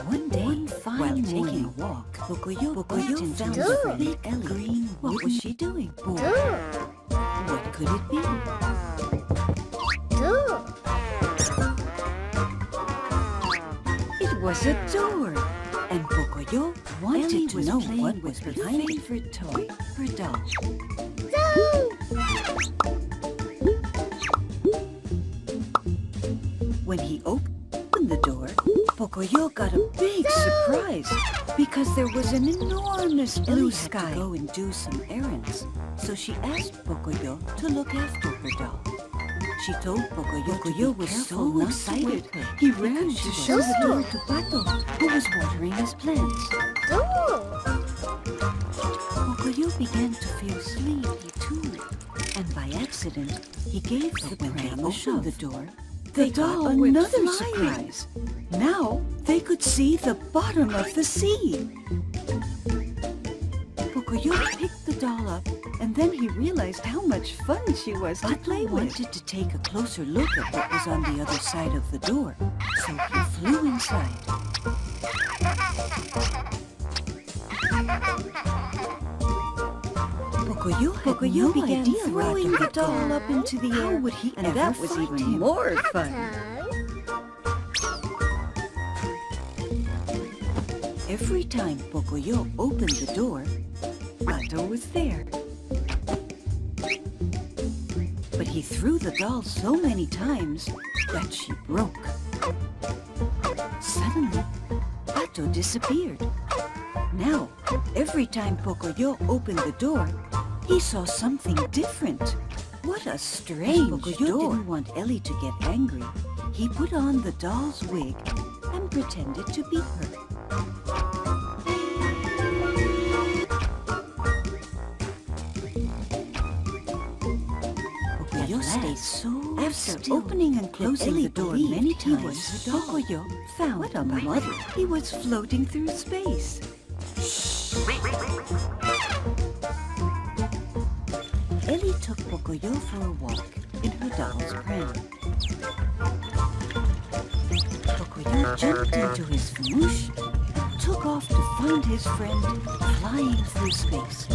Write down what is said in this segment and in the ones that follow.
One fine while taking a walk, Pocoyo found a big Ellie. What was she doing? What could it be? It was a door, and Pocoyo wanted to know what was her favorite toy, her doll. When he opened the door, Pocoyo got a big surprise because there was an enormous blue sky. Ellie had to go and do some errands, so she asked Pocoyo to look after her doll. She told Pocoyo was so excited, he ran to show the door to Pato, who was watering his plants. Pocoyo began to feel sleepy too, and by accident, he gave the pram a shove. The door. The doll another surprise. Now they could see the bottom of the sea. Pocoyo picked the doll up, and then he realized how much fun she was to play with. He wanted to take a closer look at what was on the other side of the door, so he flew inside. Pocoyo began throwing the doll up into the air. How would he and that was even more fun. Every time Pocoyo opened the door, Pato was there. But he threw the doll so many times that she broke. Suddenly, Pato disappeared. Now, every time Pocoyo opened the door, he saw something different. What a strange Pocoyo didn't want Ellie to get angry. He put on the doll's wig and pretended to be her. Pocoyo stayed so after opening and closing the door many times, Pocoyo found what a mother. He was floating through space. Ellie took Pocoyo for a walk in her doll's pram. Pocoyo jumped into his famoosh and took off to find his friend flying through space.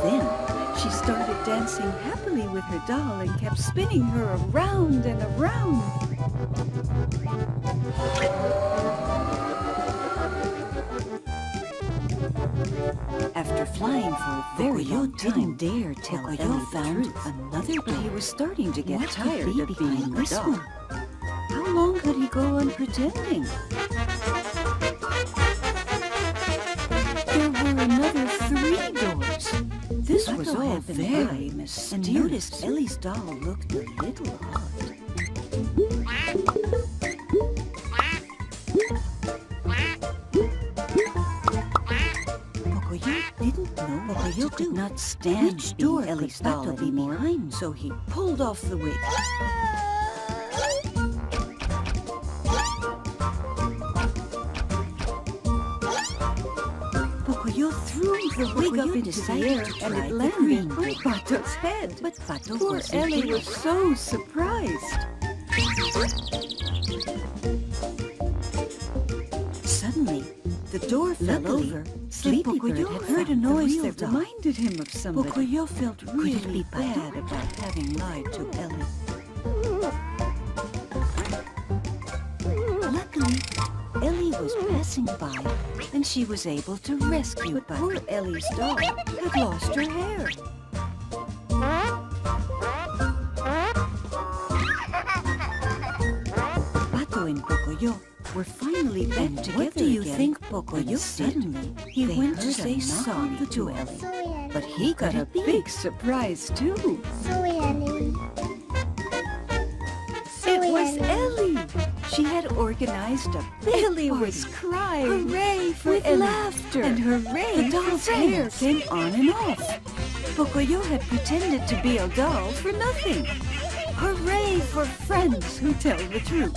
Then she started dancing happily with her doll and kept spinning her around and around. After flying for a very long time, didn't dare tell Ellie found another door. But he was starting to get tired of being this one. How long could he go on pretending? There were another 3 doors. This was all very mysterious. And noticed Ellie's doll looked a little odd. Pocoyo could not stand which door Ellie's doll to be behind, so he pulled off the wig. Pocoyo threw the wig up into the air and it landed on Pato's head. But poor Ellie was so surprised. Suddenly, the door fell over. Sleepybird had heard a noise that reminded him of somebody. Pocoyo felt really bad about having lied to Ellie. Luckily, Ellie was passing by, and she was able to rescue Pato. But poor Ellie's doll had lost her hair. Pato and Pocoyo were finally back together. What do you think Pocoyo suddenly he went to say sorry to Ellie, but he got a big surprise too. It was Ellie. She had organized a big Ellie was crying, hooray for with Ellie, laughter, and hooray the doll's hair came on and off. Pocoyo had pretended to be a doll for nothing. Hooray for friends who tell the truth.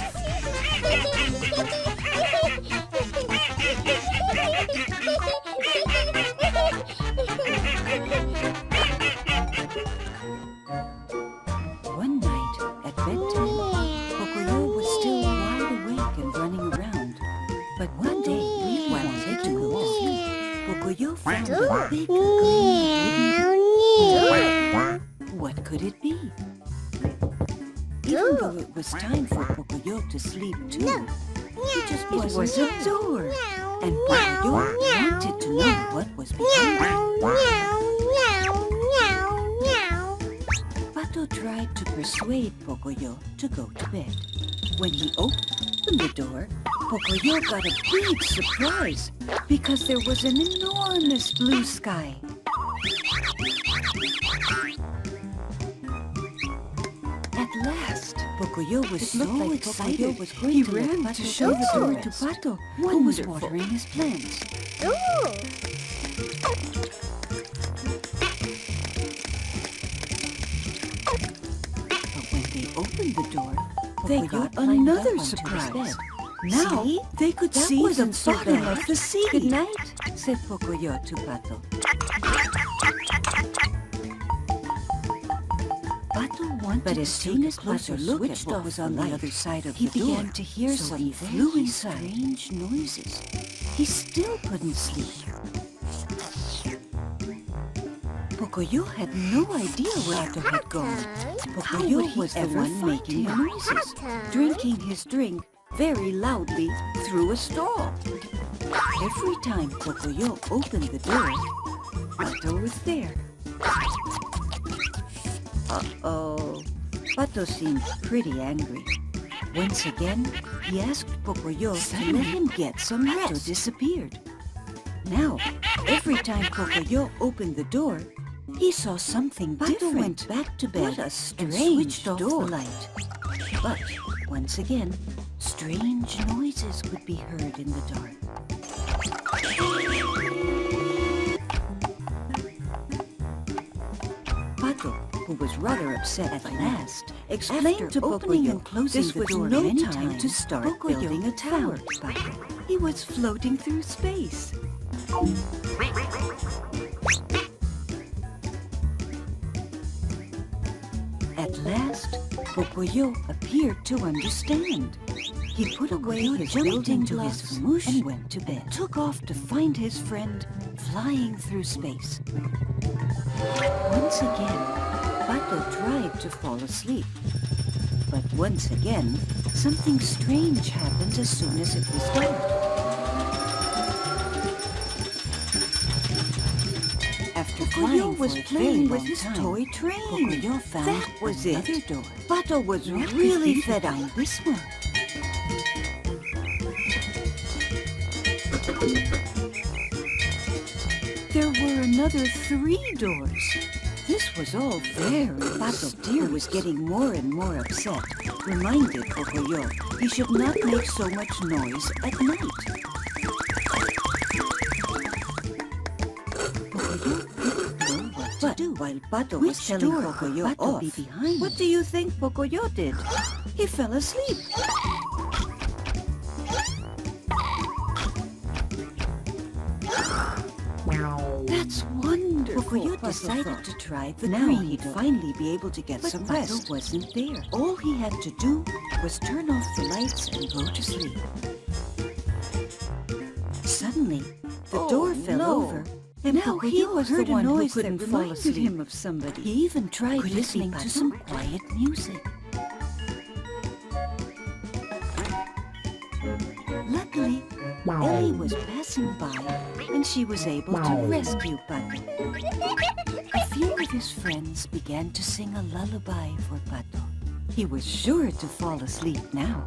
One night at bedtime, Pocoyo was still wide awake and running around But one day, we wanted to go to sleep. Pocoyo found a big wooden. What could it be? Even though it was time for Pocoyo to sleep too, it was a door, and Pocoyo wanted to know what was behind it. Pato tried to persuade Pocoyo to go to bed. When he opened the door, Pocoyo got a big surprise because there was an enormous blue sky. At last, Pocoyo was so excited he ran to show the door to Pato, who was watering his plants. But when they opened the door, they got another surprise. Now they could see the bottom of the sea. Good night, said Pocoyo to Pato. Pato wanted but as soon as Pato switched off what was on the other side of the door, he began to hear some very strange noises. He still couldn't sleep. Pocoyo had no idea where Pato had gone. Pocoyo was the one making the noises, drinking his drink very loudly through a straw. Every time Pocoyo opened the door, Pato was there. Uh-oh. Pato seemed pretty angry. Once again, he asked Pocoyo to let him get some rest. Pato disappeared. Now, every time Pocoyo opened the door, he saw something different. Pato went back to bed and switched off the light. But, once again, strange noises could be heard in the dark. Pato, who was rather upset at last, explained to Pocoyo this was no time to start building a tower. He was floating through space. At last, Pocoyo appeared to understand. He put away his building blocks and went to bed. Took off to find his friend flying through space. Once again, Pato tried to fall asleep. But once again, something strange happened as soon as it was dark. After Pocoyo was playing with his toy train. Pocoyo found that was it. Door. Pato was really fed up. This one. There were another 3 doors. This was all very Pato dear was getting more and more upset. Reminded Pocoyo he should not make so much noise at night. Pocoyo didn't know what to do while Pato was telling Pocoyo off. What do you think Pocoyo did? He fell asleep. That's wonderful. Pocoyo decided to try the now green he'd finally be able to get some rest. Pato wasn't there. All he had to do was turn off the lights and go to sleep. Suddenly, the door fell over, and now he was the one who couldn't fall asleep. Him of somebody. He even tried listening to some quiet music. Luckily, Ellie was passing by, and she was able to rescue Pato. A few of his friends began to sing a lullaby for Pato. He was sure to fall asleep now.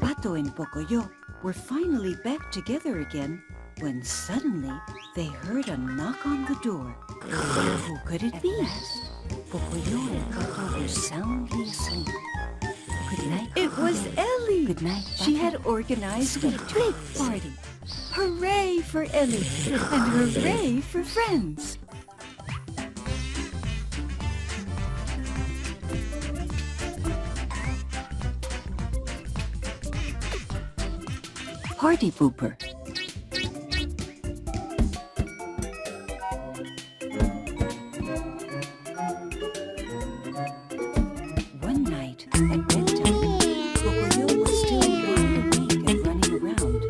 Pato and Pocoyo were finally back together again when suddenly they heard a knock on the door. Who could it be? Pocoyo and Pato were soundly asleep. Good night. It was Ellie. Good night. She had organized a big party. Hooray for Ellie and hooray for friends. Party Pooper. One night at bedtime, Pocoyo was still wide awake and running around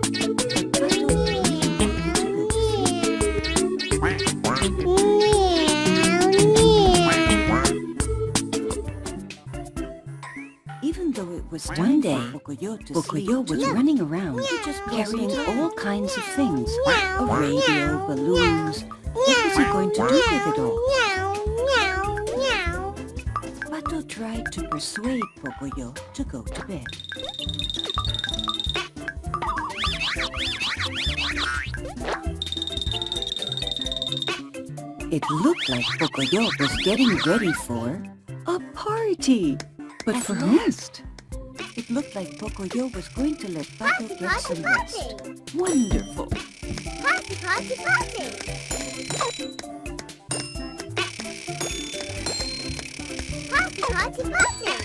One day, Pocoyo was running around carrying all kinds of things. A radio, balloons. What was he going to do with it all? Pato tried to persuade Pocoyo to go to bed. It looked like Pocoyo was getting ready for a party. But for whom? It looked like Pocoyo was going to let Pato get some rest. Wonderful. Party, party, party! Party, party, party!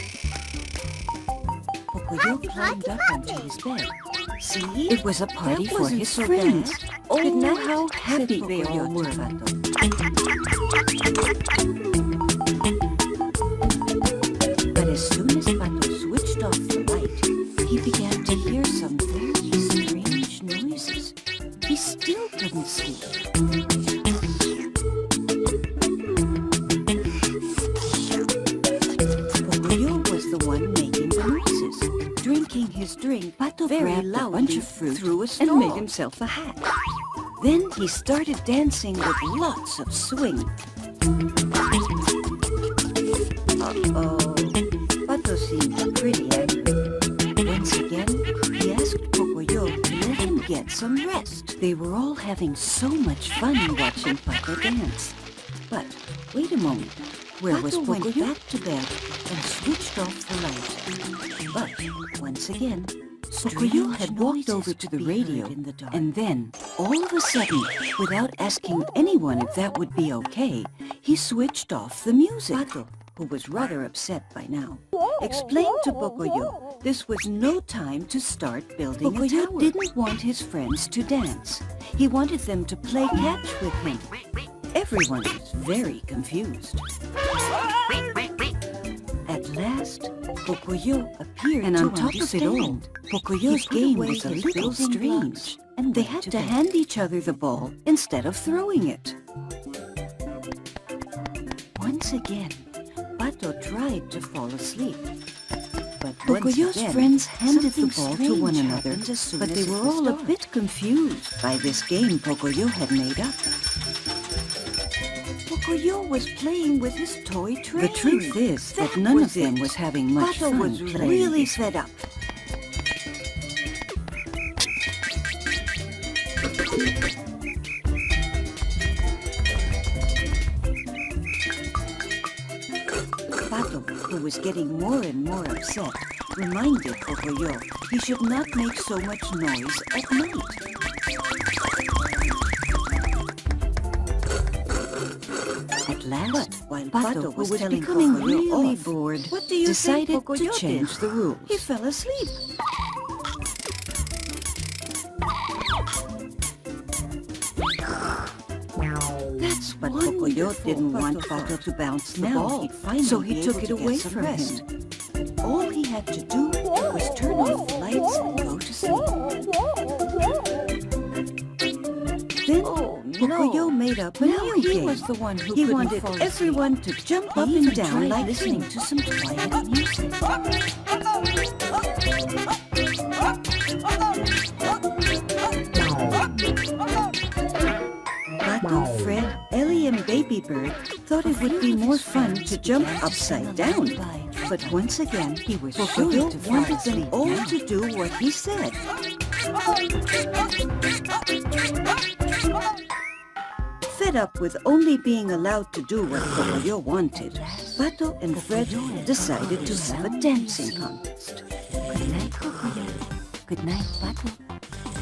Pocoyo climbed up onto his bed. See? It was a party for his friends. Oh, how happy they all were. But as soon as Pato switched off the light, he began to hear some very strange noises. He still couldn't sleep. Pocoyo was the one making the noises. Drinking his drink, Pato grabbed a bunch of fruit through a straw and made himself a hat. Then he started dancing with lots of swing. Uh-oh. Pato seemed pretty angry. Once again, he asked Pocoyo to let him get some rest. They were all having so much fun watching Pato dance. But wait a moment. Where was Pocoyo? Went back to bed and switched off the light. But once again, Pocoyo had walked over to the radio, and then, all of a sudden, without asking anyone if that would be okay, he switched off the music. Pato, who was rather upset by now, explained to Pocoyo this was no time to start building a tower. Pocoyo didn't want his friends to dance. He wanted them to play catch with him. Everyone was very confused. At last, Pocoyo appeared, and on top of it all, Pocoyo's game was a little strange. And they had to hand each other the ball instead of throwing it. Once again, Pato tried to fall asleep. But Pocoyo's friends handed the ball to one another, but they were all a bit confused by this game Pocoyo had made up. Pocoyo was playing with his toy train. The truth is that none of them was having much fun. Pato was really fed up. Pato, who was getting more and more upset, reminded Pocoyo he should not make so much noise at night. At last, while Pato was becoming really bored, decided to change the rules. He fell asleep. That's what Pocoyo didn't want Pato to bounce the ball, so he took it away from him. All he had to do was turn off the lights and go to sleep. Then Pocoyo made up a new game. He was the one who wanted everyone to jump up and down like listening to some quiet music. Pato, Fred, Ellie, and Baby Bird thought it would be more fun to jump upside down. But once again, Pocoyo wanted them all to do what he said. Fed up with only being allowed to do what Pocoyo wanted, Pato and Fred decided to have a dancing contest. Good night, Pocoyo. Good night, Pato.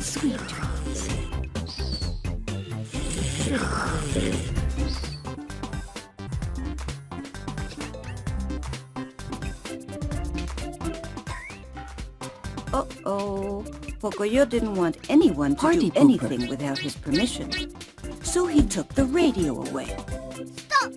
Sweet dreams. Uh-oh. Pocoyo didn't want anyone to do anything without his permission. So he took the radio away. Stop!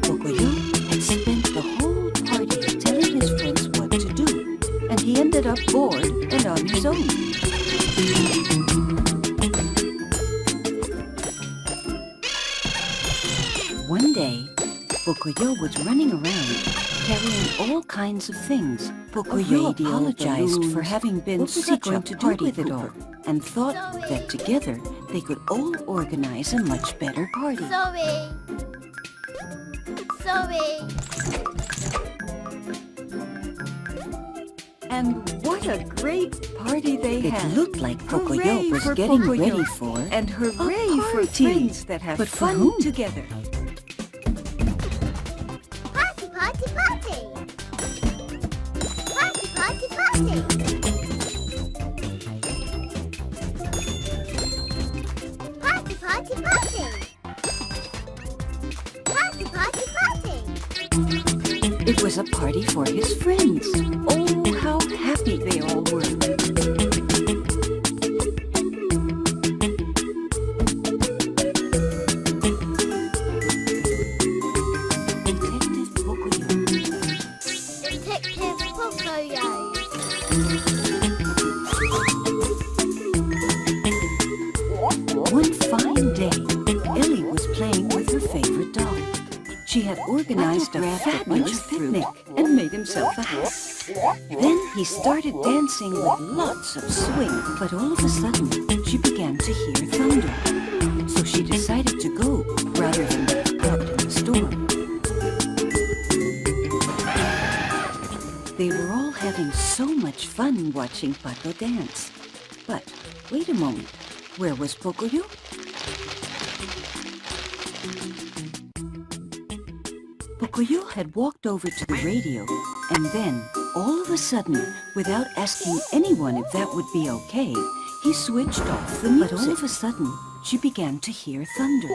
Pocoyo had spent the whole party telling his friends what to do, and he ended up bored and on his own. Pocoyo was running around, carrying all kinds of things. Pocoyo apologized for having been such a party pooper and thought that together they could all organize a much better party. Sorry. Sorry. And what a great party they had. It looked like Hooray Pocoyo was for getting Pocoyo. ready for And hooray a for party. friends that have But for fun whom? together. Party, party, party. Party, party, party. Party, party, party. Party, party, party. It was a party for his friends. Oh, how happy they all were. Detective Pocoyo. Detective Pocoyo. One fine day, Ellie was playing with her favorite doll. She had organized a fabulous picnic and made himself a hat. Then he started dancing with lots of swing, but all of a sudden, she began to hear thunder. So she decided to go rather than get caught in the storm. They were all having so much fun watching Pato dance. But wait a moment, where was Pocoyo? Pocoyo had walked over to the radio, and then, all of a sudden, without asking anyone if that would be okay, he switched off the music. But all of a sudden, she began to hear thunder.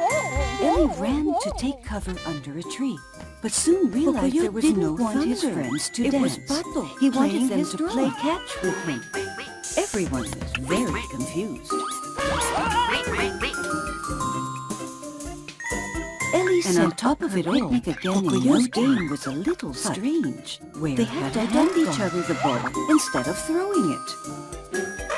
Ellie ran to take cover under a tree, but soon realized Pocoyo there was didn't no want his thunder. friends to It dance. was Pato He playing wanted them his to drum. play catch with him. Everyone was very confused. Ellie And on top of it all, Pocoyo's game was a little strange, where they had to hand each other the ball instead of throwing it.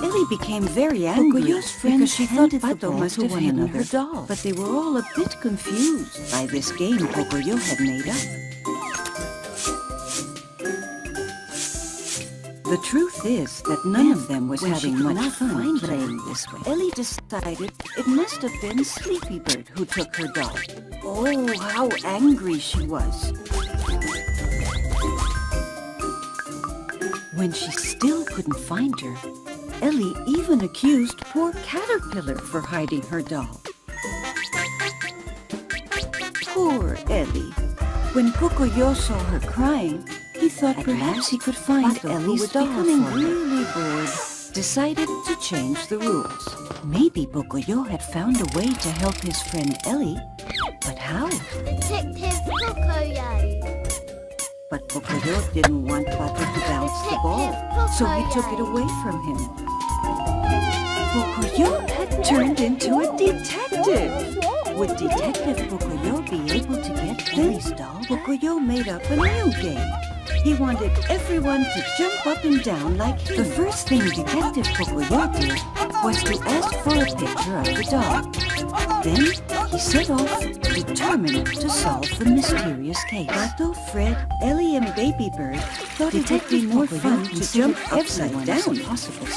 Ellie became very angry Pocoyo's because friends she thought handed the Pato ball must to have one hidden another. her doll. But they were all a bit confused by this game Pocoyo had made up. The truth is that none of them was having much fun playing this way. Ellie decided it must have been Sleepy-Bird who took her doll. Oh, how angry she was. When she still couldn't find her, Ellie even accused poor Caterpillar for hiding her doll. Poor Ellie. When Pocoyo saw her crying, he thought perhaps he could find Pato, Ellie's who was doll becoming for her. Really bored, decided to change the rules. Maybe Pocoyo had found a way to help his friend Ellie, but how? Detective Pocoyo. But Pocoyo didn't want Pato to bounce the ball, so he took it away from him. Pocoyo had turned into a detective. Would Detective Pocoyo be able to get Ellie's doll? Pocoyo made up a new game. He wanted everyone to jump up and down like him. The first thing Detective Pocoyo did was to ask for a picture of the doll. Then he set off, determined to solve the mysterious case. Pato, Fred, Ellie, and Baby Bird thought it would be more fun to jump upside down.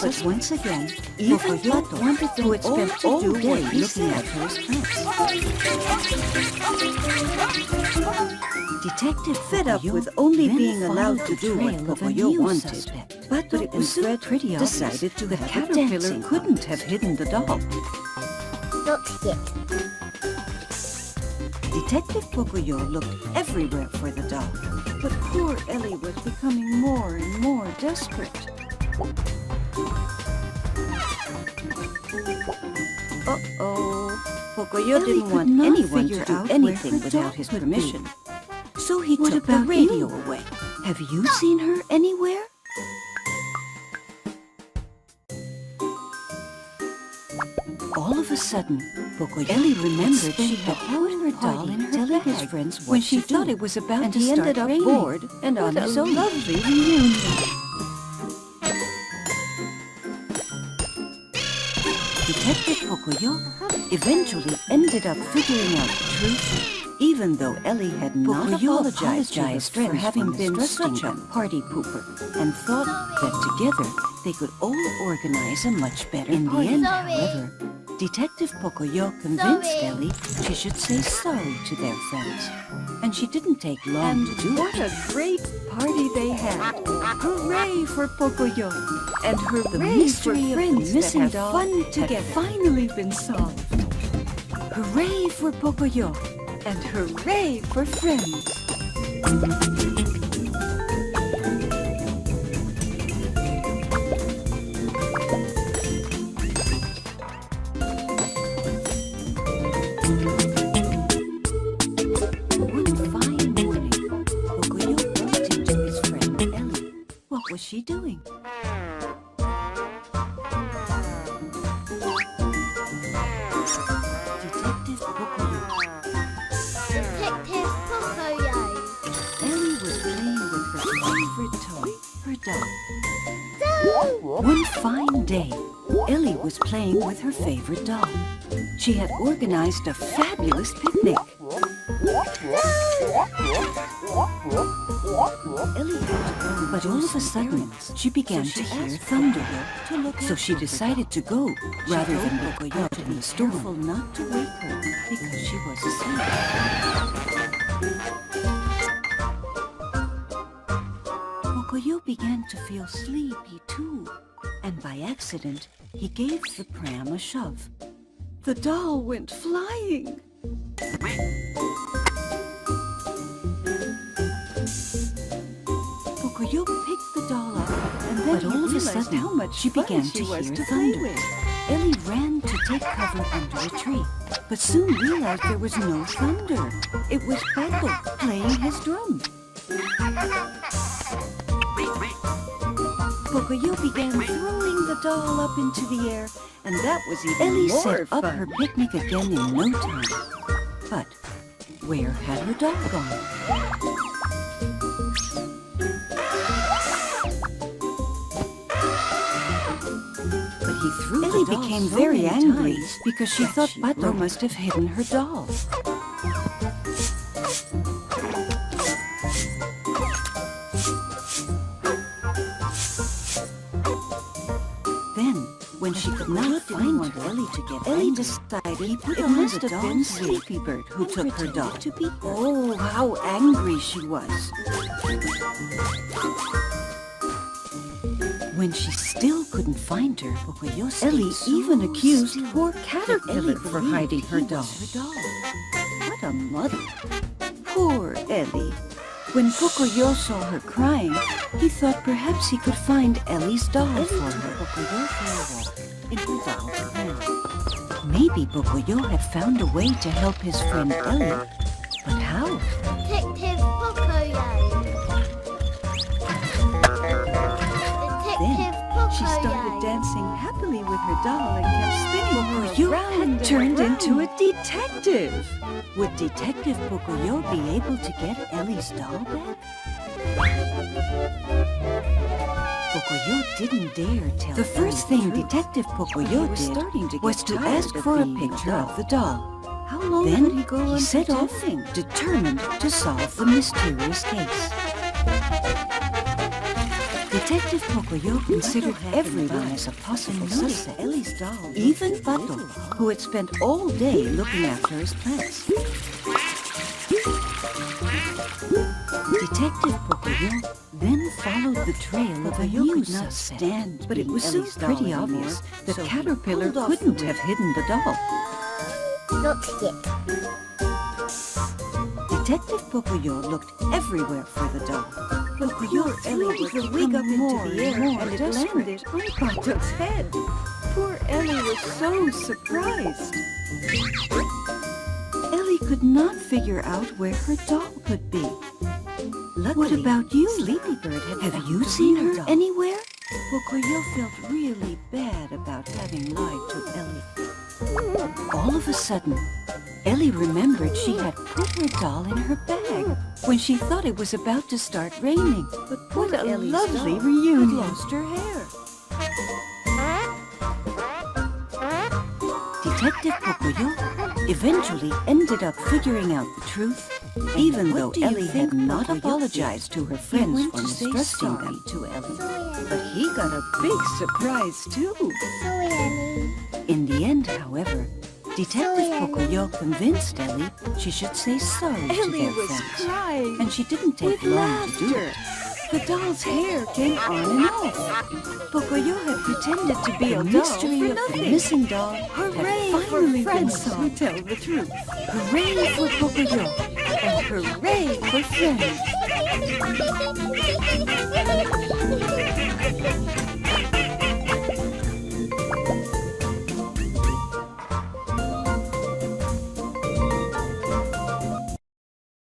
But once again, even Pato wanted to spend all day looking at her prints. Detective fed up with only being allowed to do what Pocoyo wanted. Pato and Fred decided that Caterpillar couldn't have hidden the doll. Not yet. Detective Pocoyo looked everywhere for the doll, but poor Ellie was becoming more and more desperate. Uh-oh. Pocoyo Ellie didn't could want not anyone to figure do out where anything her without doll his could be. permission. So he What took the about radio you? away. Have you seen her anywhere? All of a sudden, Ellie remembered she had put her doll in her telling his friends what when she to do. thought it was about And to he start ended up raining. bored and on What his a own. lovely reunion. Detective Pocoyo eventually ended up figuring out the truth, even though Ellie had not apologized for having been such a party pooper, and thought that together they could all organize a much better party. In the end, Sorry. however, Detective Pocoyo convinced Ellie she should say sorry to their friends, and she didn't take long to do it. What a great party they had! Hooray for Pocoyo! And the mystery of the missing doll had finally been solved. Hooray for Pocoyo! And hooray for friends! One fine morning, Pocoyo bumped into his friend Ellie. What was she doing? Detective Pocoyo. Detective Pocoyo. Ellie was playing with her favorite toy, her doll. One fine day, Ellie was playing with her favorite doll. She had organized a fabulous picnic. Ellie had to go, but all of a sudden, she began to hear thunder. So she decided to go, rather than Pocoyo to be careful not to wake her, because she was asleep. Pocoyo began to feel sleepy too, and by accident, he gave the pram a shove. The doll went flying. Pocoyo picked the doll up, and then all of a sudden, she began to hear thunder. Ellie ran to take cover under a tree, but soon realized there was no thunder. It was Petal playing his drum. Pocoyo began throwing the doll up into the air, and that was even Ellie more set fun. Up her picnic again in no time. But where had her doll gone? But he threw Ellie the doll became so very angry because she thought Butler must have hidden her doll. When she could not find her, Ellie decided it must have been Sleepybird who took her doll. Oh, how angry she was. When she still couldn't find her, Ellie even accused poor Caterpillar for hiding her doll. What a mother. Poor Ellie. When Pocoyo saw her crying, he thought perhaps he could find Ellie's doll for her. Pocoyo in her doll's pram. Maybe Pocoyo had found a way to help his friend Ellie, but how? Detective Pocoyo. Then she started dancing happily with her doll and kept spinning Pocoyo had turned into a detective. Would Detective Pocoyo be able to get Ellie's doll back? Pocoyo didn't dare tell The first thing Detective Pocoyo did was to ask for a picture of the doll. How long then he set off, determined to solve the mysterious case. Detective Pocoyo considered everyone as a possible suspect, even Butler, who had spent all day looking after his plants. Detective Pocoyo then followed the trail of a new suspect, but it was soon pretty obvious that Caterpillar couldn't have hidden the doll. Not yet. Detective Pocoyo looked everywhere for the doll. Pocoyo threw the wig up into the air and it landed on Butler's head. Poor Ellie was so surprised. Ellie could not figure out where her doll could be. Luckily, what about you, Sleepybird? Have you seen her anywhere? Pocoyo felt really bad about having lied to Ellie. All of a sudden, Ellie remembered she had put her doll in her bag when she thought it was about to start raining. But what a lovely reunion! Lost her hair. Detective Pocoyo eventually ended up figuring out the truth, even though Ellie had not apologized to her friends for mistrusting them to Ellie. But he got a big surprise too. Sorry, Ellie. In the end, however, Detective Pocoyo convinced Ellie she should say sorry to their friends. crying. And she didn't take With long to do laughter. it. The doll's hair came on and off. Pocoyo had pretended to be a mystery for of the nothing. missing doll Hooray had for finally been friends solved. who tell the truth. Hooray for Pocoyo and hooray for friends.